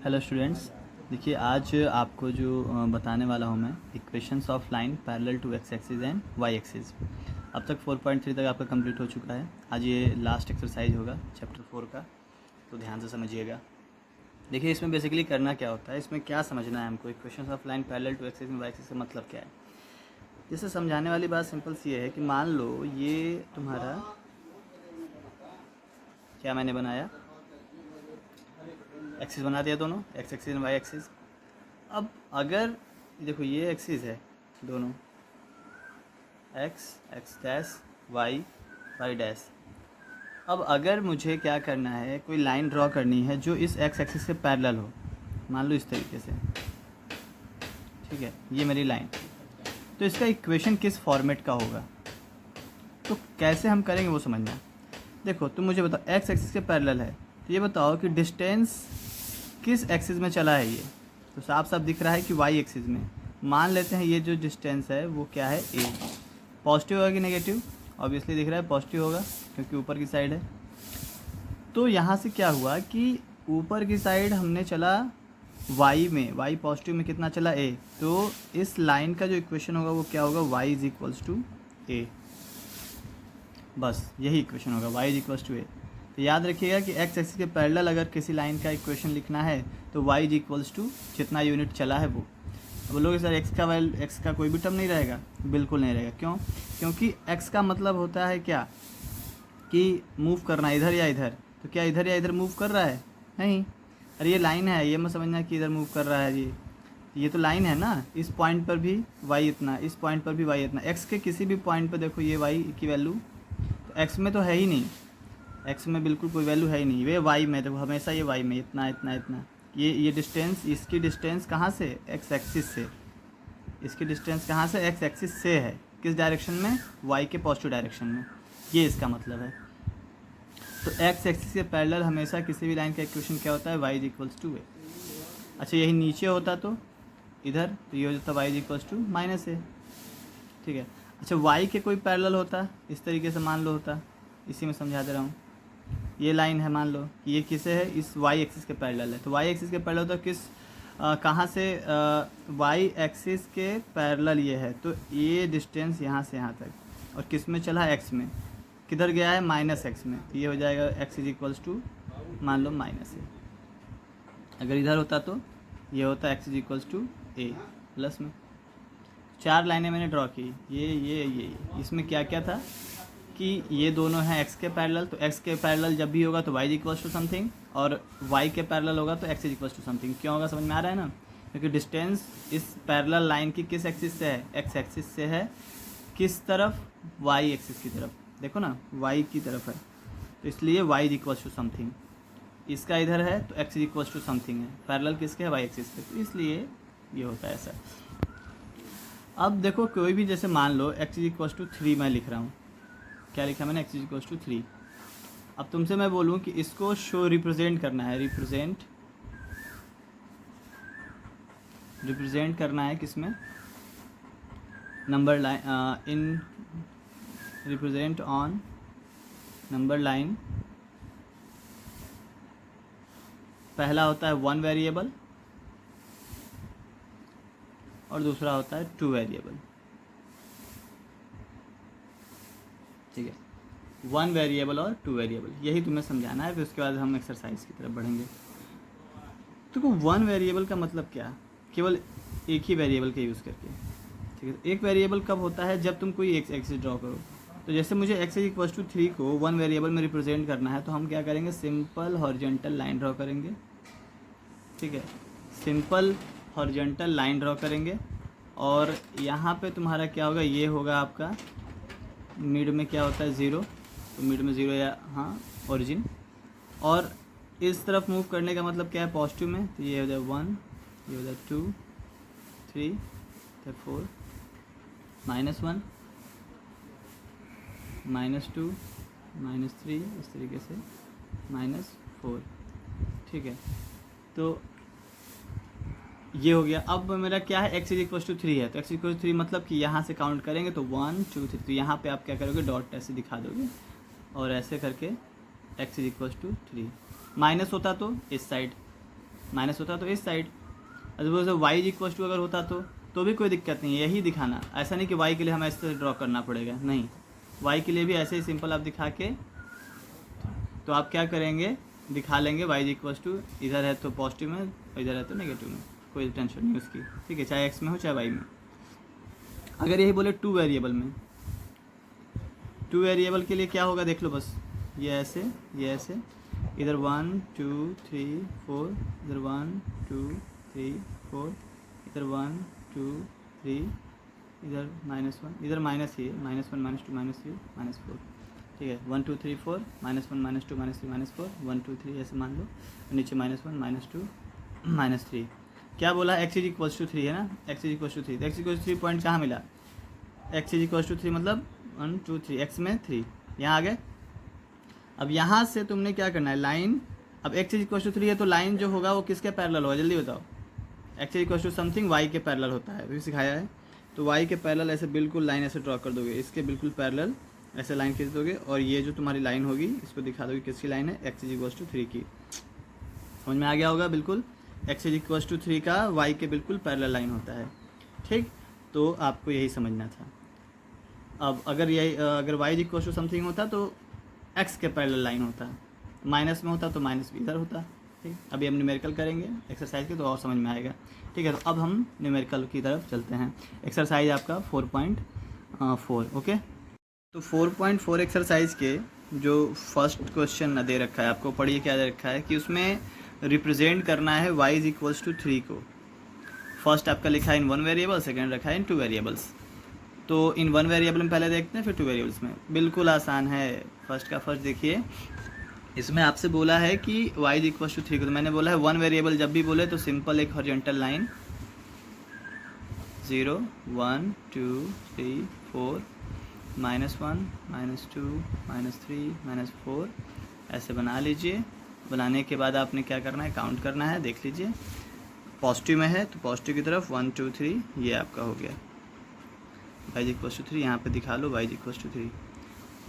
Hello students, देखिए आज आपको जो बताने वाला हूँ मैं equations of line parallel to x axis and y axis. अब तक 4.3 तक आपका कंप्लीट हो चुका है। आज ये लास्ट एक्सरसाइज होगा चैप्टर 4 का, तो ध्यान से समझिएगा। देखिए इसमें बेसिकली करना क्या होता है, इसमें क्या समझना है हमको, equations of line parallel to x axis and y axis का मतलब क्या है। जैसे समझाने वाली बात सिंपल सी है कि मान लो ये तुम्हारा क्या मैंने बनाया, एक्सिस बना दिया दोनों, x axis and y axis. अब अगर देखो ये एक्सिस है दोनों, x x dash y y dash. अब अगर मुझे क्या करना है, कोई लाइन ड्रॉ करनी है जो इस एक्स एक्सिस से पैरेलल हो, मान लो इस तरीके से, ठीक है, ये मेरी लाइन। तो इसका इक्वेशन किस फॉर्मेट का होगा, तो कैसे हम करेंगे वो समझना है। देखो तुम मुझे बताओ, एक्स एक्सिस के पैरेलल है, तो ये बताओ कि डिस्टेंस किस एक्सिस में चला है। ये तो साफ साफ दिख रहा है कि वाई एक्सिस में। मान लेते हैं ये जो डिस्टेंस है वो क्या है, ए। पॉजिटिव होगा कि नेगेटिव, ऑब्वियसली दिख रहा है पॉजिटिव होगा क्योंकि ऊपर की साइड है। तो यहाँ से क्या हुआ कि ऊपर की साइड हमने चला वाई में, वाई पॉजिटिव में कितना चला, ए। तो इस लाइन का जो इक्वेशन होगा वो क्या होगा, वाई इज इक्वल्स टू ए। बस यही इक्वेशन होगा, वाई इज इक्वल्स टू ए। तो याद रखिएगा कि एक्स एक्सिस के पैरेलल अगर किसी लाइन का इक्वेशन लिखना है तो वाई इज इक्वल्स टू जितना यूनिट चला है वो। अब लोग सर एक्स का कोई भी टर्म नहीं रहेगा, बिल्कुल नहीं रहेगा। क्यों? क्योंकि एक्स का मतलब होता है क्या, कि मूव करना इधर या इधर। तो क्या इधर या इधर मूव कर रहा है? नहीं। अरे ये लाइन है, ये मत समझना कि इधर मूव कर रहा है जी, ये तो लाइन है ना। इस पॉइंट पर भी वाई इतना, इस पॉइंट पर भी वाई इतना। एक्स के किसी भी पॉइंट पर देखो ये वाई की वैल्यू, तो एक्स में तो है ही नहीं, एक्स में बिल्कुल कोई वैल्यू है ही नहीं। वे वाई में, देखो हमेशा ये वाई में इतना इतना इतना। ये डिस्टेंस, इसकी डिस्टेंस कहाँ से, एक्स एक्सिस से। इसकी डिस्टेंस कहाँ से, एक्स एक्सिस से है। किस डायरेक्शन में, वाई के पॉजिटिव डायरेक्शन में। ये इसका मतलब है। तो एक्स एक्सिस के पैरेलल हमेशा किसी भी लाइन का इक्वेशन क्या होता है, वाई इज इक्वल्स टू ए। अच्छा यही नीचे होता तो इधर, तो ये हो जाता y is equals to minus a, ठीक है। अच्छा वाई के कोई पैरेलल होता, इस तरीके से मान लो होता, इसी में समझा दे रहा हूँ। ये लाइन है, मान लो कि ये किसे है, इस वाई एक्सिस के पैरेलल है। तो वाई एक्सिस के पैरेलल तो किस कहाँ से, वाई एक्सिस के पैरेलल ये है। तो ये डिस्टेंस यहाँ से यहाँ तक, और किस में चला है, एक्स में। किधर गया है, माइनस एक्स में। तो ये हो जाएगा एक्स इज इक्वल्स टू मान लो माइनस ए। अगर इधर होता तो ये होता x is equals to a plus में। चार लाइनें मैंने ड्रॉ की, ये इसमें क्या क्या था कि ये दोनों हैं एक्स के पैरेलल। तो एक्स के पैरेलल जब भी होगा तो y is equals to something, और वाई के पैरेलल होगा तो x is equals to something. क्यों होगा, समझ में आ रहा है ना। क्योंकि डिस्टेंस इस पैरेलल लाइन की किस एक्सिस से है, एक्स एक्सिस से है। किस तरफ, वाई एक्सिस की तरफ। देखो ना वाई की तरफ है, तो इसलिए y is equals to something. इसका इधर है तो x is equals to something है। पैरेलल किसके है, वाई एक्सिस के, तो इसलिए ये होता है ऐसा। अब देखो कोई भी, जैसे मान लो एक्स इज इक्वल्स टू 3 मैं लिख रहा हूँ, क्या लिखा मैंने, एक्स इज इक्वल्स टू 3। अब तुमसे मैं बोलूँ कि इसको शो रिप्रेजेंट करना है, रिप्रेजेंट करना है किसमें, number line, in represent on number line. पहला होता है 1 वेरिएबल और दूसरा होता है 2 वेरिएबल, ठीक है। 1 वेरिएबल और 2 वेरिएबल, यही तुम्हें समझाना है। फिर उसके बाद हम एक्सरसाइज की तरफ बढ़ेंगे। तो 1 वेरिएबल का मतलब क्या, केवल एक ही वेरिएबल का यूज़ करके, ठीक है। एक वेरिएबल कब होता है, जब तुम कोई एक एक्सिस ड्रॉ करो। तो जैसे मुझे एक्स इज इक्वल्स टू 3 को 1 वेरिएबल में रिप्रेजेंट करना है, तो हम क्या करेंगे, सिंपल हॉरिजॉन्टल लाइन ड्रॉ करेंगे, ठीक है। सिंपल हॉरिजॉन्टल लाइन ड्रॉ करेंगे, और यहाँ पे तुम्हारा क्या होगा, ये होगा आपका मिड में क्या होता है, 0। तो मिड में 0 या हाँ ओरिजिन, और इस तरफ मूव करने का मतलब क्या है, पॉजिटिव में। तो ये हो जाए 1, ये हो जाए 2, 3, 4, -1, -2, -3, इस तरीके से -4, ठीक है। तो ये हो गया। अब मेरा क्या है, एक्स इज इक्वल टू 3 है, तो एक्स इक्वल टू 3 मतलब कि यहाँ से काउंट करेंगे तो 1 2 3। तो यहाँ पे आप क्या करोगे, डॉट ऐसे दिखा दोगे, और ऐसे करके x is equal to 3। Minus होता तो इस साइड, माइनस होता तो इस साइड, अगर वाई इक्वल टू अगर होता तो भी कोई दिक्कत नहीं है, यही दिखाना। ऐसा नहीं कि वाई के लिए हमें ऐसे ड्रॉ करना पड़ेगा, नहीं, वाई के लिए भी ऐसे ही सिंपल आप दिखा के तो आप क्या करेंगे, दिखा लेंगे वाई इक्वल टू इधर है तो पॉजिटिव में, इधर है तो नेगेटिव में, कोई टेंशन नहीं उसकी, ठीक है, चाहे एक्स में हो चाहे वाई में। अगर यही बोले टू वेरिएबल में, टू वेरिएबल के लिए क्या होगा देख लो बस, ये ऐसे इधर 1 2 3 4, इधर 1 2 3 4, इधर 1 2 3, इधर -1, इधर माइनस ही है, -1 -2 -3 -4, ठीक है, 1 2 3 4, -1 -2 -3 -4, 1 2 3 ऐसे मान लो, नीचे -1 -2 -3। क्या बोला, x इज इक्वल टू 3 है ना, x इज इक्वल टू 3, तो x इक्वल टू 3 पॉइंट कहाँ मिला, x इज इक्वल टू 3 मतलब 1 2 3, x में 3 यहाँ आ गए। अब यहाँ से तुमने क्या करना है, लाइन, अब x इज इक्वल टू 3 है तो लाइन जो होगा वो किसके पैरेलल होगा, जल्दी बताओ, x is equal to something y के पैरेलल होता है, अभी सिखाया है, तो y के पैरेलल ऐसे बिल्कुल लाइन ऐसे ड्रॉ कर दोगे, इसके बिल्कुल पैरेलल ऐसे लाइन खींच दोगे, और ये जो तुम्हारी लाइन होगी इसको दिखा दोगे किसकी लाइन है, x इज इक्वल टू 3 की। समझ में आ गया होगा, बिल्कुल x इज इक्वल टू 3 का y के बिल्कुल पैरेलल लाइन होता है, ठीक, तो आपको यही समझना था। अब अगर y is equal to something होता तो x के पैरेलल लाइन होता, माइनस में होता तो माइनस भी इधर होता, ठीक। अभी हम न्यूमेरिकल करेंगे एक्सरसाइज के तो और समझ में आएगा, ठीक है। तो अब हम न्यूमेरिकल की तरफ चलते हैं, एक्सरसाइज आपका 4.4, ओके। तो 4.4 एक्सरसाइज के जो फर्स्ट क्वेश्चन दे रखा है आपको, पढ़िए क्या दे रखा है कि उसमें रिप्रेजेंट करना है y इज इक्वल्स टू 3 को। फर्स्ट आपका लिखा है इन 1 वेरिएबल, सेकेंड रखा है इन 2 वेरिएबल्स। तो इन 1 वेरिएबल में पहले देखते हैं, फिर 2 वेरिएबल्स में। बिल्कुल आसान है, फर्स्ट का फर्स्ट देखिए, इसमें आपसे बोला है कि y इज इक्वल्स टू 3 को, तो मैंने बोला है 1 वेरिएबल जब भी बोले तो सिंपल एक हॉरिजॉन्टल लाइन 0 1 2 3 4 -1 -2 -3 -4 ऐसे बना लीजिए। बनाने के बाद आपने क्या करना है, काउंट करना है, देख लीजिए पॉजिटिव में है तो पॉजिटिव की तरफ 1 2 3 ये आपका हो गया, y इक्वल टू 3 यहाँ पे दिखा लो, y equal to 3।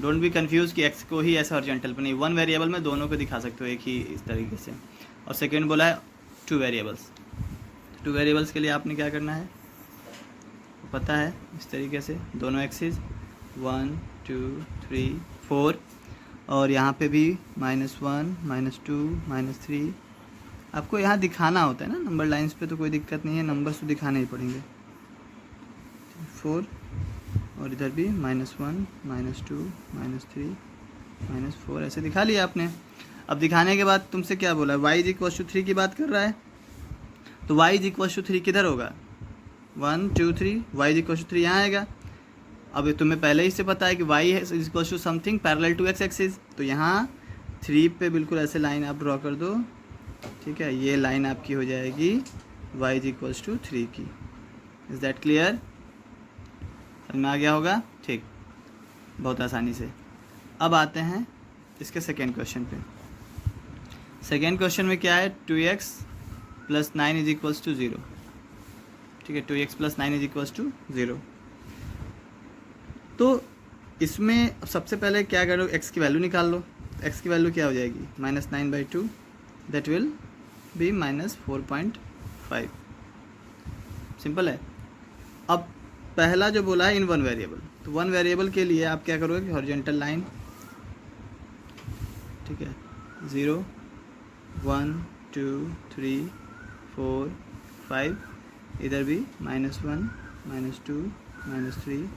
Don't be confuse कि x को ही ऐसा हॉरिजॉन्टल पर नहीं, 1 वेरिएबल में दोनों को दिखा सकते हो एक ही इस तरीके से। और सेकेंड बोला है 2 वेरिएबल्स, 2 वेरिएबल्स के लिए आपने क्या करना है पता है, इस तरीके से दोनों एक्सिस 1 2 3 4, और यहाँ पे भी -1 -2 -3 आपको यहाँ दिखाना होता है ना, नंबर लाइंस पे तो कोई दिक्कत नहीं है, नंबर्स तो दिखाने ही पड़ेंगे। 4 और इधर भी -1 -2 -3 -4 ऐसे दिखा लिया आपने। अब दिखाने के बाद तुमसे क्या बोला, y इज इक्वल टू 3 की बात कर रहा है, तो y इज इक्वल टू 3 किधर होगा, 1 2 3, y इज इक्वल टू 3 यहाँ आएगा। अब तुम्हें पहले ही से पता है कि y is equal to something parallel to x axis, तो यहाँ 3 पे बिल्कुल ऐसे लाइन आप ड्रॉ कर दो, ठीक है, ये लाइन आपकी हो जाएगी y इज इक्वल टू 3 की। इज़ दैट क्लियर, समझ में आ गया होगा, ठीक, बहुत आसानी से। अब आते हैं इसके सेकेंड क्वेश्चन पे। सेकेंड क्वेश्चन में क्या है, 2x + 9 इज इक्वल्स टू 0, ठीक है, 2x + 9 इज इक्वल्स टू 0। तो इसमें सबसे पहले क्या करो, x की वैल्यू निकाल लो। x की वैल्यू क्या हो जाएगी, -9/2, दैट विल बी -4.5, सिंपल है। अब पहला जो बोला है इन 1 वेरिएबल, तो 1 वेरिएबल के लिए आप क्या करोगे कि हॉरिजॉन्टल लाइन, ठीक है, 0 1 2 3 4 5, इधर भी -1 -2 -3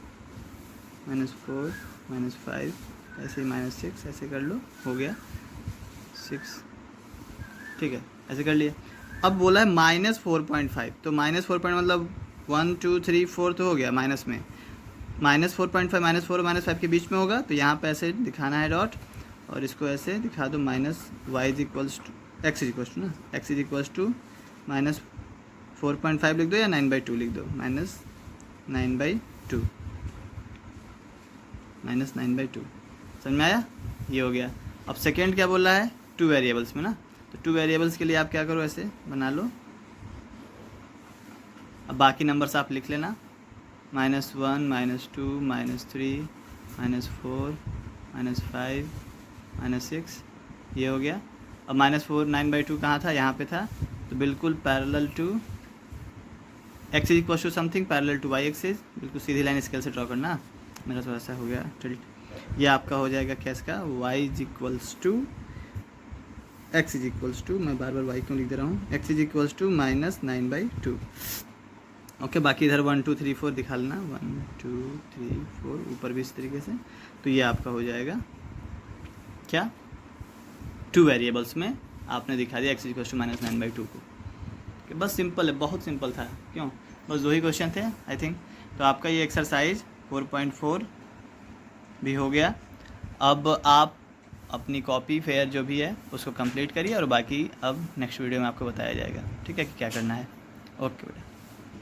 -4 -5 ऐसे ही -6 ऐसे कर लो, हो गया 6, ठीक है, ऐसे कर लिया। अब बोला है -4.5, तो -4 मतलब 1 2 3 4 तो हो गया माइनस में, -4.5 -4 और -5 के बीच में होगा, तो यहाँ पे ऐसे दिखाना है डॉट, और इसको ऐसे दिखा दो -y is equals to x is equals to ना, x इज इक्वल्स टू -4.5 लिख दो या 9/2 लिख दो, -9/2 -9/2, समझ में आया, ये हो गया। अब सेकेंड क्या बोला है, 2 वेरिएबल्स में ना, तो 2 वेरिएबल्स के लिए आप क्या करो, ऐसे बना लो। अब बाकी नंबर्स आप लिख लेना, -1 -2 -3 -4 -5 -6, ये हो गया। अब -4 9/2 कहाँ था, यहाँ पे था, तो बिल्कुल parallel to x is equal to something parallel to y axis, बिल्कुल सीधी लाइन स्केल से ड्रॉ करना। मेरा थोड़ा सा हो गया टिल्ट। ये आपका हो जाएगा क्या इसका, y is equals to x is equals to, मैं बार बार वाई क्यों लिख दे रहा हूँ, x is equals to -9/2। Okay, बाकी इधर 1 2 3 4 दिखा लेना, 1 2 3 4 ऊपर भी इस तरीके से। तो ये आपका हो जाएगा क्या, 2 वेरिएबल्स में आपने दिखा दिया एक्स इज इक्वल्स टू -9/2 को। कि बस सिंपल है, बहुत सिंपल था, क्यों, बस 2 ही क्वेश्चन थे आई थिंक। तो आपका ये एक्सरसाइज 4.4 भी हो गया। अब आप अपनी कॉपी फेयर जो भी है उसको कंप्लीट करिए और बाकी अब नेक्स्ट वीडियो में आपको बताया जाएगा, ठीक है, कि क्या करना है। ओके बेटा।